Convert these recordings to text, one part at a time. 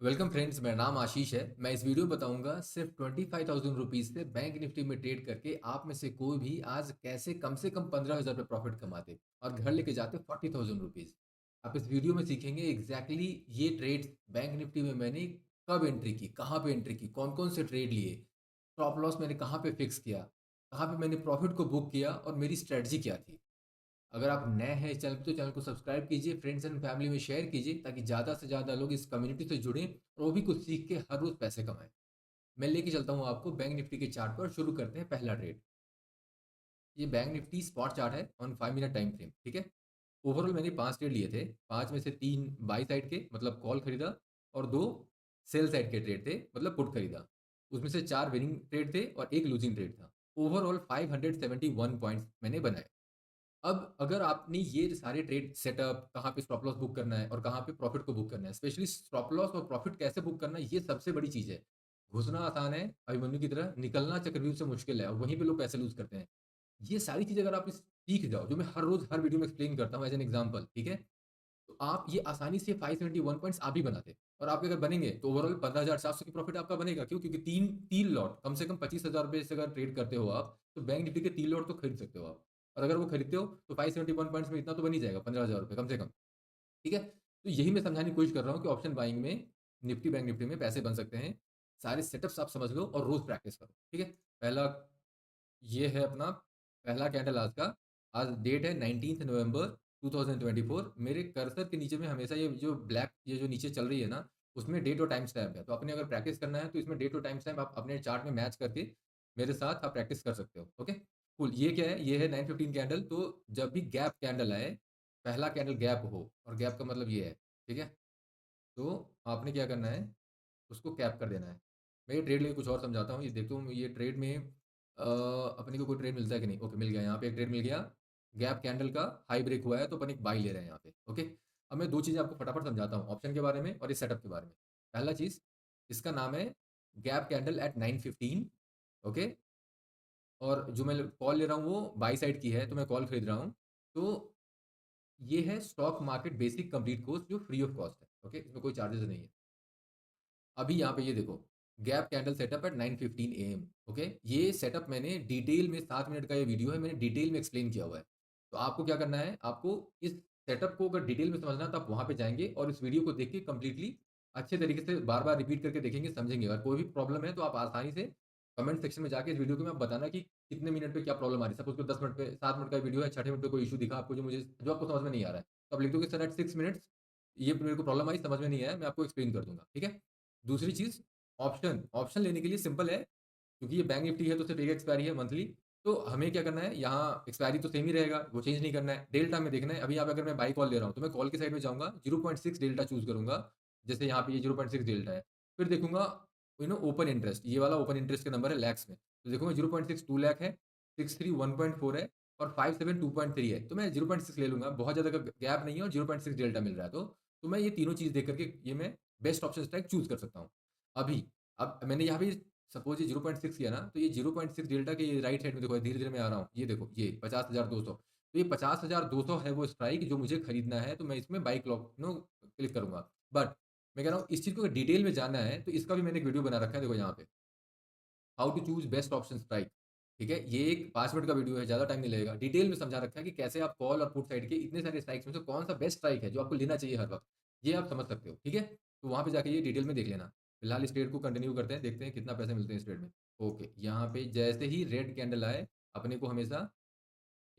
Welcome friends, मेरा नाम आशीष है। मैं इस वीडियो में बताऊंगा सिर्फ 25,000 रुपीज से बैंक निफ्टी में ट्रेड करके आप में से कोई भी आज कैसे कम से कम 15,000 रुपये प्रॉफिट कमाते और घर लेके जाते 40,000 रुपीज। आप इस वीडियो में सीखेंगे एग्जैक्टली ये ट्रेड बैंक निफ्टी में मैंने कब एंट्री की, कहाँ पे एंट्री की, कौन कौन से ट्रेड लिए, स्टॉप लॉस मैंने कहाँ पे फिक्स किया, कहाँ पे मैंने प्रॉफिट को बुक किया और मेरी स्ट्रेटजी क्या थी। अगर आप नए हैं इस चैनल पे तो चैनल को सब्सक्राइब कीजिए, फ्रेंड्स एंड फैमिली में शेयर कीजिए ताकि ज़्यादा से ज़्यादा लोग इस कम्युनिटी से जुड़ें और वो भी कुछ सीख के हर रोज़ पैसे कमाएं। मैं लेके चलता हूँ आपको बैंक निफ्टी के चार्ट पर। शुरू करते हैं पहला ट्रेड। ये बैंक निफ्टी स्पॉट चार्ट है ऑन 5 मिनट टाइम फ्रेम, ठीक है। ओवरऑल मैंने 5 ट्रेड लिए थे। 5 में से 3 बाई साइड के मतलब कॉल खरीदा और 2 सेल साइड के ट्रेड थे मतलब पुट खरीदा। उसमें से 4 विनिंग ट्रेड थे और 1 लूजिंग ट्रेड था। ओवरऑल 571 पॉइंट्स मैंने बनाए। अब अगर आपने ये सारे ट्रेड सेटअप, कहाँ पे स्टॉप लॉस बुक करना है और कहाँ पे प्रॉफिट को बुक करना है, स्पेशली स्टॉप लॉस और प्रॉफिट कैसे बुक करना है, ये सबसे बड़ी चीज़ है। घुसना आसान है अभिमन्यु की तरह, निकलना चक्रव्यूह से मुश्किल है और वहीं पे लोग पैसे लूज़ करते हैं। ये सारी चीज़ अगर आप सीख जाओ, जो मैं हर रोज़ हर वीडियो में एक्सप्लेन करता हूँ एज़ एन एग्ज़ाम्पल, ठीक है? तो आप ये आसानी से 571 पॉइंट्स आप भी बनाते। और आपके अगर बनेंगे तो ओवरऑल 15,700 की प्रॉफिट आपका बनेगा। क्यों? क्योंकि 3 लॉट कम से कम 25,000 रुपए से अगर ट्रेड करते हो आप, तो बैंक निफ्टी के 3 लॉट तो खरीद सकते हो आप। और अगर वो खरीदते हो तो 571 पॉइंट्स में इतना तो बन ही जाएगा, 15,000 रुपए कम से कम। ठीक है? तो यही मैं समझाने की कोशिश कर रहा हूँ कि ऑप्शन बाइंग में निफ्टी बैंक निफ्टी में पैसे बन सकते हैं। सारे सेटअप्स आप समझ लो और रोज़ प्रैक्टिस करो। ठीक है? पहला ये है अपना पहला कैंडल आज का। आज डेट है 19th नवंबर 2024। मेरे कर्सर के नीचे में हमेशा ये जो नीचे चल रही है ना, उसमें डेट और टाइम स्टैम्प है। तो आपने अगर प्रैक्टिस करना है तो इसमें डेट और टाइम स्टैम्प आप अपने चार्ट में मैच करके मेरे साथ आप प्रैक्टिस कर सकते हो। ओके? कूल। ये क्या है? ये है 9:15 कैंडल। तो जब भी गैप कैंडल आए, पहला कैंडल गैप हो और गैप का मतलब ये है, ठीक है? तो आपने क्या करना है, उसको कैप कर देना है। मैं ये ट्रेड लेके कुछ और समझाता हूँ। ये देखता हूँ ये ट्रेड में अपने को कोई ट्रेड मिलता है कि नहीं। ओके, मिल गया। यहाँ पे एक ट्रेड मिल गया। गैप कैंडल का हाई ब्रेक हुआ है तो अपन एक बाई ले रहे हैं यहाँ पे। ओके। अब मैं 2 चीज़ें आपको फटाफट समझाता हूँ, ऑप्शन के बारे में और इस सेटअप के बारे में। पहला चीज़, इसका नाम है गैप कैंडल एट 9:15। ओके। और जो मैं कॉल ले रहा हूँ वो बाई साइड की है, तो मैं कॉल खरीद रहा हूँ। तो ये है stock market basic complete course जो फ्री ऑफ कॉस्ट है। ओके, इसमें कोई चार्जेस नहीं है। अभी यहाँ पे ये देखो, gap candle setup at 9:15 AM. Okay, ये सेटअप मैंने डिटेल में 7 मिनट का ये वीडियो है, मैंने डिटेल में एक्सप्लेन किया हुआ है। तो आपको क्या करना है, आपको इस सेटअप को अगर डिटेल में समझना है तो आप वहाँ पे जाएँगे और इस वीडियो को देख के कंप्लीटली अच्छे तरीके से बार-बार रिपीट करके देखेंगे, समझेंगे। अगर कोई भी प्रॉब्लम है तो आप आसानी से कमेंट सेक्शन में जाके इस वीडियो को में आप बताना कि कितने मिनट पे क्या प्रॉब्लम आ रही है। सपोज़ कोई 10 मिनट पे 7 मिनट का वीडियो है, छठे मिनट पे कोई इश्यू दिखा आपको जो आपको समझ में नहीं आ रहा है। तो आप लिख दो कि सर एट 6 मिनट्स ये मेरे को प्रॉब्लम आई, समझ में नहीं आया, मैं आपको एक्सप्लेन कर दूँगा। ठीक है? दूसरी चीज़, ऑप्शन लेने के लिए सिंपल है, क्योंकि ये बैंक निफ्टी है तो सिर्फ एक एक्सपायरी है मंथली। तो हमें क्या करना है, यहाँ एक्सपायरी तो सेम ही रहेगा, वो चेंज नहीं करना है। डेल्टा में देखना है। अभी आप अगर मैं बाय कॉल ले रहा हूँ, तो मैं कॉल की साइड में जाऊँगा, 0.6 डेल्टा चूज़ करूँगा। जैसे यहाँ पे ये 0.6 डेल्टा है। फिर देखूँगा ओपन इंटरेस्ट, ये वाला ओपन इंटरेस्ट का नंबर है लैक्स में। तो देखूँगा 0.6 2 लाख है, 63 1.4 है और 57 2.3 है। तो मैं 0.6 ले लूँगा, बहुत ज़्यादा गैप नहीं है और 0.6 डेल्टा मिल रहा है। तो मैं ये तीनों चीज़ देख कर के ये मैं बेस्ट ऑप्शन स्ट्राइक चूज़ कर सकता हूँ। अभी अब मैंने यहाँ पे सपोज़ ये 0.6 किया ना, तो ये 0.6 डेल्टा के ये राइट साइड में देखो, धीरे-धीरे मैं आ रहा हूँ। ये देखो, ये 50,200। तो ये 50,200 है वो स्ट्राइक जो मुझे खरीदना है, तो मैं इसमें बाय क्लॉक क्लिक करूँगा। बट मैं कह रहा हूँ इस चीज़ को अगर डिटेल में जानना है, तो इसका भी मैंने एक वीडियो बना रखा है, देखो यहाँ पे। How to choose best option strike. ठीक है? ये एक 5 मिनट का वीडियो है, ज़्यादा टाइम नहीं लगेगा। डिटेल में समझा रखा है कि कैसे आप कॉल और पुट साइड के इतने सारे स्ट्राइक्स में से कौन-सा बेस्ट स्ट्राइक है, जो आपको लेना चाहिए हर वक़्त। ये आप समझ सकते हो। ठीक है? तो वहाँ पे जाके ये डिटेल में देख लेना। फिलहाल इस ट्रेड को कंटिन्यू करते हैं, देखते हैं कितना पैसे मिलते हैं इस ट्रेड में। ओके, यहाँ पे जैसे ही रेड कैंडल आए, अपने को हमेशा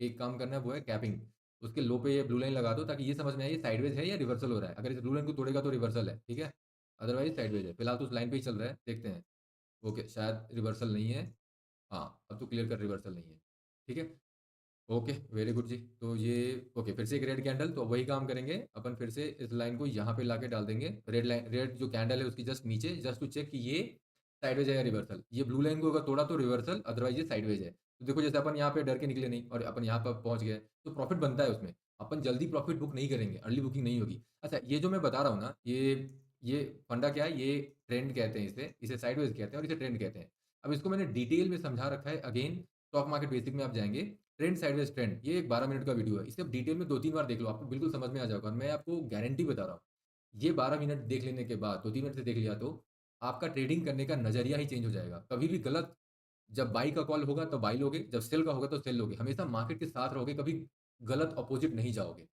एक काम करना है, वो है कैपिंग। उसके लो पे ये ब्लू लाइन लगा दो ताकि ये समझ में आए ये साइडवेज है या रिवर्सल हो रहा है। अगर इस ब्लू लाइन को तोड़ेगा तो रिवर्सल है, ठीक है? अदरवाइज़ साइडवेज है। फिलहाल तो उस लाइन पे ही चल रहा है, देखते हैं। ओके, शायद रिवर्सल नहीं है। हाँ, अब तो क्लियर कट रिवर्सल नहीं है। ठीक है? ओके, वेरी गुड जी। तो ये ओके, फिर से एक रेड कैंडल, तो वही काम करेंगे अपन। फिर से इस लाइन को यहाँ पे लाके डाल देंगे। रेड जो कैंडल है उसकी जस्ट नीचे, जस्ट टू चेक कि ये साइडवेज है या रिवर्सल। ये ब्लू लाइन को अगर तोड़ा तो रिवर्सल, अदरवाइज़ ये साइडवेज है। तो देखो, जैसे अपन यहाँ पे डर के निकले नहीं और अपन यहाँ पर पहुँच गए, तो प्रॉफिट बनता है उसमें। अपन जल्दी प्रॉफिट बुक नहीं करेंगे, अर्ली बुकिंग नहीं होगी। अच्छा, ये जो मैं बता रहा हूँ ना, ये फंडा क्या है, ये ट्रेंड कहते हैं इसे साइडवेज कहते हैं और इसे ट्रेंड कहते हैं। अब इसको मैंने डिटेल में समझा रखा है। अगेन स्टॉक मार्केट बेसिक में आप जाएँगे, ट्रेंड साइडवेज ट्रेंड, ये एक 12 मिनट का वीडियो है। इसे आप डिटेल में 2-3 बार देख लो, आपको बिल्कुल समझ में आ जाएगा और मैं आपको गारंटी बता रहा हूँ। ये 12 मिनट देख लेने के बाद, 2-3 मिनट से देख लिया तो आपका ट्रेडिंग करने का नज़रिया ही चेंज हो जाएगा। कभी भी गलत, जब बाई का कॉल होगा तो बाई लोगे, जब सेल का होगा तो सेल लोगे। हमेशा मार्केट के साथ रहोगे, कभी गलत अपोज़िट नहीं जाओगे।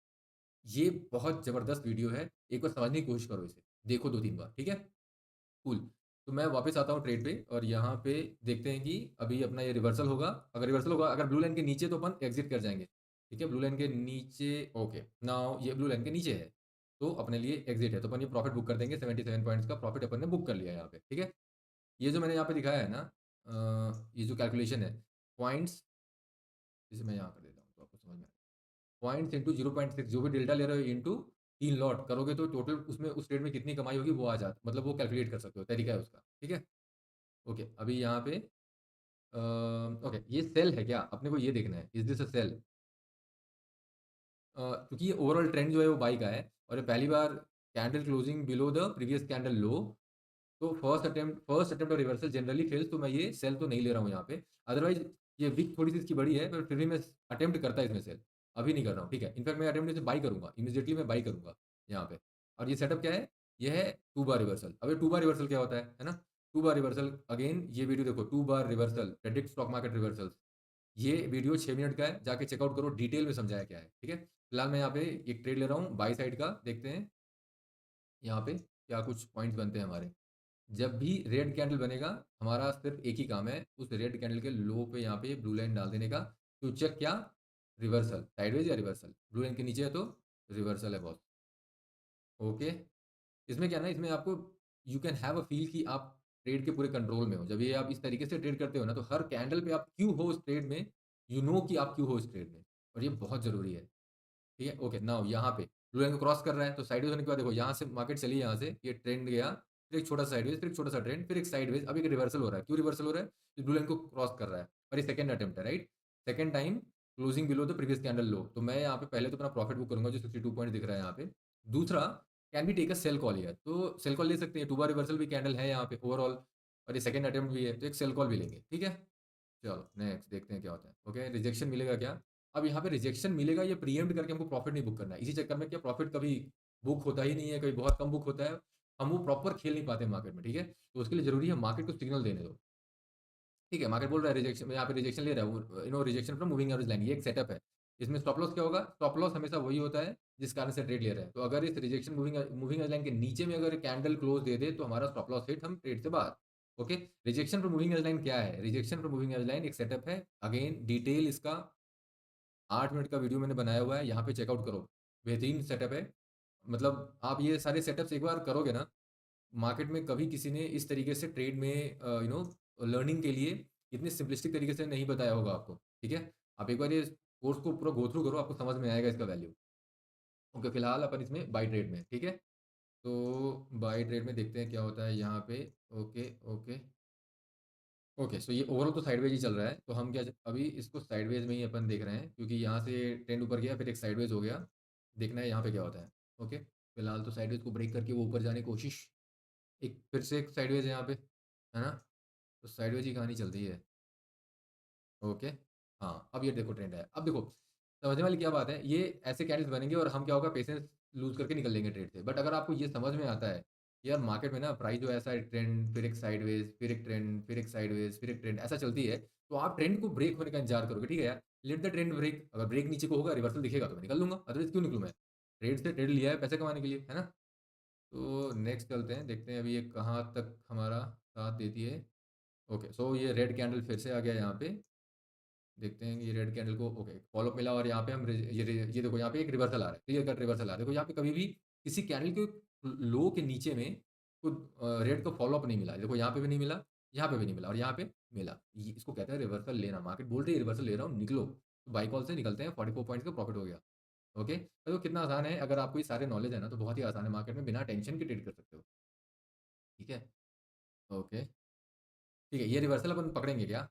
ये बहुत ज़बरदस्त वीडियो है, एक बार समझने की कोशिश करो इसे। देखो 2-3 बार, ठीक है? कूल। तो मैं वापस आता हूँ ट्रेड पे और यहाँ पे देखते हैं कि अभी अपना ये रिवर्सल होगा। अगर रिवर्सल होगा, अगर ब्लू लाइन के नीचे तो अपन एग्ज़िट कर जाएँगे। ठीक है? ब्लू लाइन के नीचे ओके, नाउ ये ब्लू लाइन के नीचे है, तो अपने लिए एग्ज़िट है। तो अपन ये प्रॉफ़िट बुक कर देंगे, 77 पॉइंट्स का प्रॉफ़िट अपन ने बुक कर लिया यहाँ पे, ठीक है? ये जो मैंने यहाँ पे दिखाया है ना ये जो कैलकुलेशन है, पॉइंट्स, इसे मैं यहाँ कर देता हूँ तो आपको समझ में आए। पॉइंट्स इंटू 0.6 जो भी डेल्टा ले रहे हो इंटू 3 लॉट करोगे तो टोटल उसमें उस ट्रेड में कितनी कमाई होगी वो आ जाता, मतलब वो कैलकुलेट कर सकते हो, तरीका है उसका, ठीक है? ओके, अभी यहाँ पे ओके, ये सेल है क्या? अपने को ये देखना है, इज़ दिस अ सेल? क्योंकि ये ओवरऑल ट्रेंड जो है वो बाई का है और ये पहली बार candle closing below the previous candle low, तो first attempt of reversal generally fails, तो मैं ये सेल तो नहीं ले रहा हूँ यहाँ पे। अदरवाइज़ ये विक थोड़ी-सी इसकी बड़ी है, पर फिर भी मैं अटेम्प्ट करता इसमें सेल। अभी नहीं कर रहा हूँ, ठीक है? इनफैक्ट मैं अटेम्प्ट इसे बाय करूँगा, इमीडिएटली मैं बाय करूँगा यहाँ पे। और ये सेटअप क्या है? ये है 2 बार रिवर्सल। अब ये 2 बार रिवर्सल क्या होता है ना? 2 बार रिवर्सल अगेन ये वीडियो देखो, 2 बार reversal, predict stock market reversals. ये वीडियो 6 मिनट का है, जाके चेकआउट करो, डिटेल में समझाया क्या है, ठीक है? फिलहाल मैं यहाँ पे एक ट्रेड ले रहा हूँ बाय साइड का, देखते हैं यहाँ पे क्या कुछ पॉइंट्स बनते हैं हमारे। जब भी रेड कैंडल बनेगा, हमारा सिर्फ़ एक ही काम है, उस रेड कैंडल के लो पे यहाँ पे ब्लू लाइन डाल देने का, टू चेक क्या? रिवर्सल, साइडवेज या रिवर्सल। ब्लू लाइन के नीचे है तो रिवर्सल है बॉस। ओके? इसमें क्या है ना, इसमें आपको you can have a feel कि आप ट्रेड के पूरे कंट्रोल में हो। जब ये आप इस तरीके से ट्रेड करते हो ना, तो हर कैंडल पे आप क्यों हो उस ट्रेड में, यू नो कि आप क्यों हो उस ट्रेड में, और ये बहुत ज़रूरी है। ठीक है? ओके, नाउ यहाँ पे ब्लू लाइन को क्रॉस कर रहा है, तो साइडवेज होने के बाद देखो यहाँ से मार्केट चली, यहाँ से ये ट्रेंड गया, फिर एक छोटा-सा साइडवेज, फिर एक छोटा-सा ट्रेंड, फिर एक साइडवेज, अब एक रिवर्सल हो रहा है। क्यों रिवर्सल हो रहा है? ये ब्लू लाइन को क्रॉस कर रहा है और ये सेकंड अटेम्प्ट है, right? Second time closing below the previous candle low. तो मैं यहाँ पे पहले तो अपना प्रॉफिट बुक करूँगा जो 62 पॉइंट दिख रहा है यहाँ पे। दूसरा, can we take a sell call here? तो सेल कॉल ले सकते हैं, 2 बार रिवर्सल भी कैंडल है यहाँ पे ओवरऑल और ये सेकंड अटेम्प्ट भी है, तो एक सेल कॉल भी लेंगे, ठीक है? चलो नेक्स्ट देखते हैं क्या होता है। ओके, रिजेक्शन मिलेगा क्या? अब यहाँ पे रिजेक्शन मिलेगा, ये प्रीएम्प्ट करके हमको प्रॉफिट नहीं बुक करना है। इसी चक्कर में क्या प्रॉफिट कभी बुक होता ही नहीं है, कभी बहुत कम बुक होता है। हम वो प्रॉपर खेल नहीं पाते मार्केट में, ठीक है? तो उसके लिए ज़रूरी है मार्केट को सिग्नल देने दो। ठीक है, मार्केट बोल रहा है रिजेक्शन, यहाँ पे रिजेक्शन ले रहा है वो, rejection from moving average line, ये एक सेटअप है। इसमें स्टॉप लॉस क्या होगा? स्टॉप लॉस हमेशा वही होता है जिस कारण से ट्रेड ले रहे हैं। तो अगर इस रिजेक्शन मूविंग एवरेज लाइन के नीचे में अगर कैंडल क्लोज दे दे तो हमारा स्टॉप लॉस हिट, हम ट्रेड से बाहर। Okay, rejection from moving average line क्या है? Rejection from moving average line एक सेटअप है। अगेन डिटेल इसका 8 मिनट का वीडियो मैंने बनाया हुआ है, यहाँ पे चेकआउट करो। बेहतरीन सेटअप है। मतलब आप ये सारे सेटअप्स एक बार करोगे ना, मार्केट में कभी किसी ने इस तरीके से ट्रेड में लर्निंग के लिए इतने सिंपलिस्टिक तरीके से नहीं बताया होगा आपको, ठीक है? आप एक बार ये कोर्स को पूरा गो थ्रू करो, आपको समझ में आएगा इसका वैल्यू। ओके, फिलहाल अपन इसमें बाय ट्रेड में, ठीक है? तो बाय ट्रेड में देखते हैं क्या होता है यहाँ पे। Okay, okay. ओके, सो ये ओवरऑल तो साइडवेज ही चल रहा है, तो हम क्या अभी इसको साइडवेज में ही अपन देख रहे हैं क्योंकि यहाँ से ट्रेंड ऊपर गया, फिर एक साइडवेज हो गया। देखना है यहाँ पे क्या होता है। ओके, फिलहाल तो साइडवेज को ब्रेक करके वो ऊपर जाने की कोशिश, एक फिर से एक साइडवेज है यहाँ पे, है ना? तो साइडवेज की कहानी चलती है। ओके, हाँ, अब ये देखो ट्रेंड है। अब देखो, समझने वाली क्या बात है, ये ऐसे कैंडल्स बनेंगे और हम क्या होगा, पेशेंस लूज़ करके निकल लेंगे ट्रेड से। बट अगर आपको ये समझ में आता है, कि यार मार्केट में ना प्राइस जो ऐसा है ट्रेंड, फिर एक साइडवेज, फिर एक ट्रेंड, फिर एक साइडवेज, फिर एक ट्रेंड ऐसा चलती है, तो आप ट्रेंड को ब्रेक होने का इंतज़ार करोगे, ठीक है यार? लेट द ट्रेंड ब्रेक, अगर ब्रेक नीचे को होगा, रिवर्सल दिखेगा तो मैं निकल लूँगा, अदरवाइज़ क्यों निकलूँ मैं? ट्रेड से ट्रेड लिया है पैसे कमाने के लिए, है ना? तो नेक्स्ट चलते हैं, देखते हैं अभी ये कहाँ तक हमारा साथ देती है। ओके, सो ये रेड कैंडल फिर से आ गया यहाँ पे। देखते हैं कि ये रेड कैंडल को ओके फॉलोअप मिला और यहाँ पे हम ये देखो यहाँ पे एक रिवर्सल आ रहा है, क्लियर कट रिवर्सल आ रहा है। देखो यहाँ पे कभी भी किसी कैंडल के लो के नीचे में कुछ रेड का फॉलोअप नहीं मिला। देखो यहाँ पे भी नहीं मिला, यहाँ पे भी नहीं मिला और यहाँ पे मिला। ये इसको कहते हैं रिवर्सल लेना। मार्केट बोल रही है रिवर्सल ले रहा हूँ, निकलो। तो बाई कॉल से निकलते हैं, 44 पॉइंट्स का प्रॉफिट हो गया। ओके, तो कितना आसान है, अगर आपको ये सारे नॉलेज है ना तो बहुत ही आसान है, मार्केट में बिना टेंशन के ट्रेड कर सकते हो। ठीक है? ओके, ठीक है, ये रिवर्सल अपन पकड़ेंगे क्या?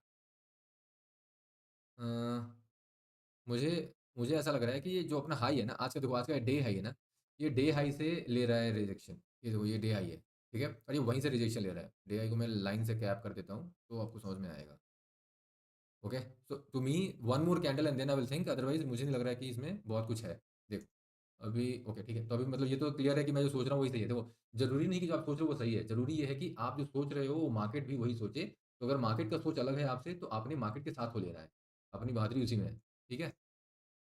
अ मुझे मुझे ऐसा लग रहा है कि ये जो अपना हाई है ना, आज का देखो, आज का डे हाई है ना, ये डे हाई से ले रहा है रिजेक्शन। ये देखो ये डे हाई है, ठीक है? और ये वहीं से रिजेक्शन ले रहा है। डे हाई को मैं लाइन से कैप कर देता हूँ, तो आपको समझ में आएगा। Okay? So to me one more candle and then I will think, otherwise मुझे नहीं लग रहा है कि इसमें बहुत कुछ है। देखो, अभी ओके ठीक है। तो अभी मतलब ये तो क्लियर है कि मैं जो सोच रहा हूँ वही सही है। देखो, ज़रूरी नहीं कि जो आप सोच रहे हो वो सही है। ज़रूरी ये है कि आप जो सोच रहे हो वो मार्केट भी वही सोचे। तो अगर मार्केट का सोच अलग है आपसे तो आपने मार्केट के साथ को लेना है। अपनी बहादुरी उसी में है। ठीक है?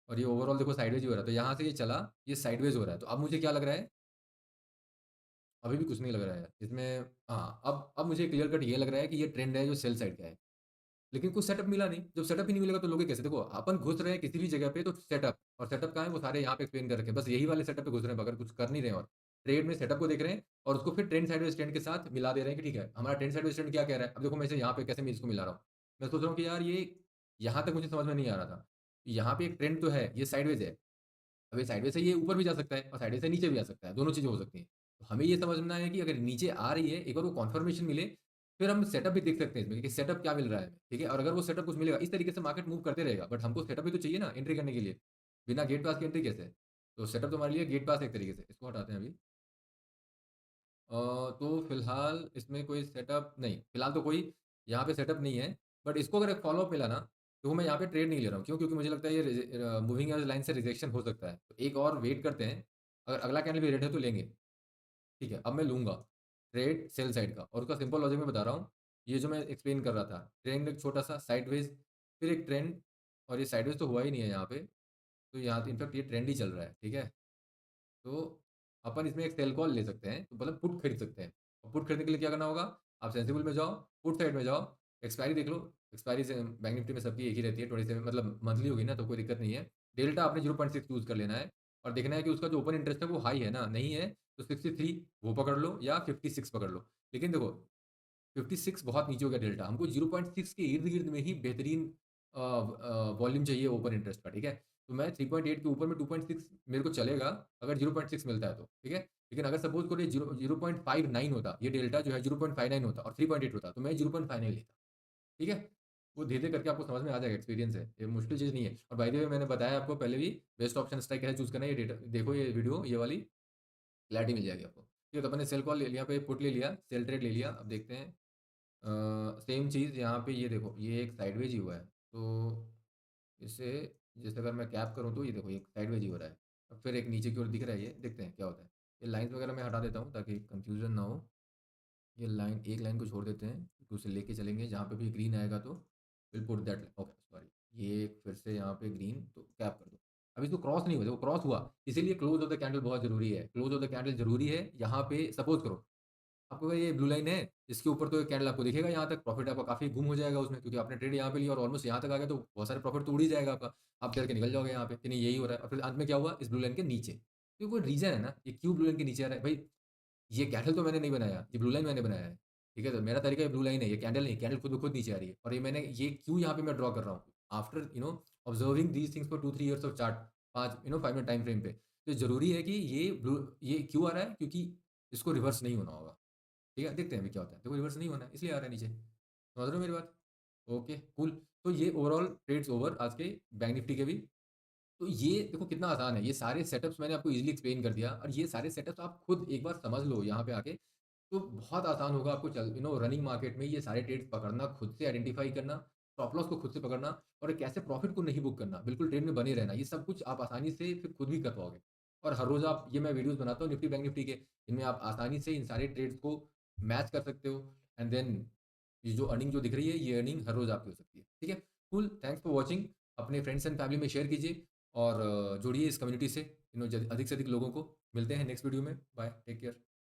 और ये ओवरऑल देखो साइडवेज ही हो रहा है। तो यहाँ से ये चला, ये साइडवेज हो रहा है। तो अब मुझे क्या लग रहा है, अभी भी कुछ नहीं लग रहा है। इसमें हाँ, अब मुझे क्लियर कट ये लग रहा है कि ये ट्रेंड है जो सेल साइड का है। लेकिन कुछ सेटअप मिला नहीं। जब सेटअप ही नहीं मिलेगा तो लोगे कैसे? देखो, अपन घुस रहे हैं किसी भी जगह पे तो सेटअप, और सेटअप कहाँ है वो सारे यहाँ पे एक्सप्लेन कर रखे हैं। बस यही वाले सेटअप पे घुस रहे हैं, अगर कुछ कर नहीं रहे हैं और ट्रेड में सेटअप को देख रहे हैं और उसको फिर ट्रेंड साइडवेज ट्रेंड के साथ मिला दे रहे हैं कि ठीक है, हमारा ट्रेंड साइडवेज ट्रेंड क्या कह रहा है। अब देखो मैं इसे यहाँ पे कैसे मैं इसको मिला रहा हूँ। मैं सोच रहा हूँ कि यार ये यहाँ तक मुझे समझ में नहीं आ रहा था। यहाँ पे एक ट्रेंड तो है, ये साइडवेज है। अब ये साइडवेज से ये ऊपर भी जा सकता है और साइडवेज से नीचे भी आ सकता है, दोनों चीज़ें हो सकती हैं। तो हमें ये समझना है कि अगर नीचे आ रही है, एक बार वो कन्फर्मेशन मिले, फिर हम सेटअप भी देख सकते हैं इसमें कि सेटअप क्या मिल रहा है, ठीक है? और अगर वो सेटअप कुछ मिलेगा, इस तरीके से मार्केट मूव करते रहेगा, बट हमको सेटअप भी तो चाहिए ना एंट्री करने के लिए। बिना गेट पास के एंट्री कैसे है? तो सेटअप तो हमारे लिए गेट पास है एक तरीके से। इसको हटाते हैं अभी। तो फिलहाल इसमें कोई सेटअप नहीं, फिलहाल तो कोई यहाँ पे सेटअप नहीं है। बट इसको अगर एक फ़ॉलो-अप मिला ना, तो मैं यहाँ पे ट्रेड नहीं ले रहा हूँ। क्यों? क्योंकि मुझे लगता है ये मूविंग एवरेज लाइन से रिजेक्शन हो सकता है। तो एक और वेट करते हैं, अगर अगला कैंडल भी रेड है तो लेंगे। ठीक है, अब मैं लूँगा ट्रेड सेल साइड का और उसका सिंपल लॉजिक मैं बता रहा हूँ। ये जो मैं एक्सप्लेन कर रहा था, ट्रेंड एक छोटा-सा साइडवेज़, फिर एक ट्रेंड, और ये साइडवेज़ तो हुआ ही नहीं है यहाँ पे। तो यहाँ तो इनफैक्ट ये ट्रेंड ही चल रहा है, ठीक है? तो अपन इसमें एक सेल कॉल ले सकते हैं, तो मतलब पुट खरीद सकते हैं। और पुट खरीदने के लिए क्या करना होगा? आप सेंसिबल में जाओ, पुट साइड में जाओ, एक्सपायरी देख लो। एक्सपायरी से बैंक निफ्टी में सबकी एक ही रहती है, 27 मतलब मंथली होगी ना तो कोई दिक्कत नहीं है। डेल्टा आपने 0.6 चूज़ कर लेना है और देखना है कि उसका जो ओपन इंटरेस्ट है वो हाई है ना, नहीं है तो 63 वो पकड़ लो या 56 पकड़ लो। लेकिन देखो 56 बहुत नीचे हो गया डेल्टा, हमको 0.6 के इर्द-गिर्द में ही बेहतरीन वॉल्यूम चाहिए ओपन इंटरेस्ट का, ठीक है? तो मैं 3.8 के ऊपर में 2.6 मेरे को चलेगा, अगर 0.6 मिलता है तो, ठीक है? लेकिन अगर सपोज़ करो ये 0.59 होता, ये डेल्टा जो है 0.59 होता और 3.8 होता, तो मैं 0.59 लेता, ठीक है? वो धीरे-धीरे करके आपको समझ में आ जाएगा, एक्सपीरियंस है, ये मुश्किल चीज़ नहीं है। और बाय द वे मैंने बताया आपको पहले भी, बेस्ट ऑप्शन स्ट्राइक कैसे चूज़ करना है, ये डेटा देखो, ये वीडियो ये वाली क्लैरिटी मिल जाएगी आपको। ठीक है, तो मैंने सेल कॉल ले लिया, पे पुट ले लिया, सेल ट्रेड ले लिया। अब देखते हैं सेम चीज़ यहाँ पे, ये देखो ये एक साइडवेज ही हुआ है। तो इसे जैसे अगर मैं कैप करूँ तो ये देखो ये साइडवेज ही हो रहा है। अब फिर एक नीचे की ओर दिख रहा है ये, देखते हैं क्या होता है। ये लाइन्स वगैरह मैं हटा देता हूँ ताकि कन्फ्यूज़न ना हो। ये लाइन, एक लाइन को छोड़ देते हैं, तो उसे लेके चलेंगे जहाँ पे भी ग्रीन आएगा तो will put that, okay sorry, ये फिर से यहाँ पे ग्रीन तो कैप कर दो। अभी तो क्रॉस नहीं हुआ, देखो क्रॉस हुआ, इसीलिए क्लोज़ ऑफ द कैंडल बहुत ज़रूरी है। क्लोज़ ऑफ द कैंडल ज़रूरी है। यहाँ पे सपोज़ करो आपको ये ब्लू लाइन है, इसके ऊपर तो एक कैंडल आपको दिखेगा यहाँ तक, प्रॉफ़िट आपका काफ़ी गुम हो जाएगा उसमें, क्योंकि आपने ट्रेड यहाँ पे लिया और ऑलमोस्ट यहाँ तक आ गया तो बहुत सारे प्रॉफ़िट तो उड़ ही जाएगा आपका। आप डर के निकल जाओगे यहाँ पे कि नहीं यही हो रहा है, और फिर अंत में क्या हुआ, इस ब्लू लाइन के नीचे। तो कोई रीज़न है ना, ये क्यों ब्लू लाइन के नीचे आ रहा है? भाई ये कैंडल तो मैंने नहीं बनाया, ये ब्लू लाइन मैंने बनाया है। ठीक है? तो मेरा तरीका ये ब्लू लाइन है, ये कैंडल नहीं, कैंडल खुद ब खुद नीचे आ रही है। और ये क्यों यहाँ पे मैं ड्रॉ कर रहा हूँ? After observing these things for 2-3 years of chart, 5 minute time frame पे। तो ज़रूरी है कि ये क्यों आ रहा है? क्योंकि इसको रिवर्स नहीं होना होगा। ठीक है? देखते हैं अभी क्या होता है। देखो रिवर्स नहीं होना है, इसलिए आ रहा है नीचे। समझ रहे हो मेरी बात? Okay, cool. तो ये ओवरऑल ट्रेड्स ओवर आज के बैंक निफ्टी के भी। तो ये देखो कितना आसान है, ये सारे सेटअप्स मैंने आपको ईज़िली एक्सप्लेन कर दिया, और ये सारे सेटअप्स आप खुद एक बार समझ लो यहाँ पे आके, तो बहुत आसान होगा आपको रनिंग मार्केट में ये सारे ट्रेड्स पकड़ना, खुद से आइडेंटिफ़ाई करना, स्टॉप लॉस को खुद से पकड़ना, और कैसे प्रॉफ़िट को नहीं बुक करना, बिल्कुल ट्रेड में बने रहना। ये सब कुछ आप आसानी से फिर खुद भी कर पाओगे। और हर रोज़ आप, ये मैं वीडियोज़ बनाता हूँ निफ्टी बैंक निफ्टी के, इनमें आप आसानी से इन सारे ट्रेड्स को मैच कर सकते हो, एंड देन ये जो अर्निंग जो दिख रही है, ये अर्निंग हर रोज़ आपकी हो सकती है। ठीक है? Cool, thanks for watching. अपने फ्रेंड्स एंड फैमिली में शेयर कीजिए और जुड़िए इस कम्युनिटी से, अधिक से अधिक लोगों को। मिलते हैं नेक्स्ट वीडियो में। Bye, take care.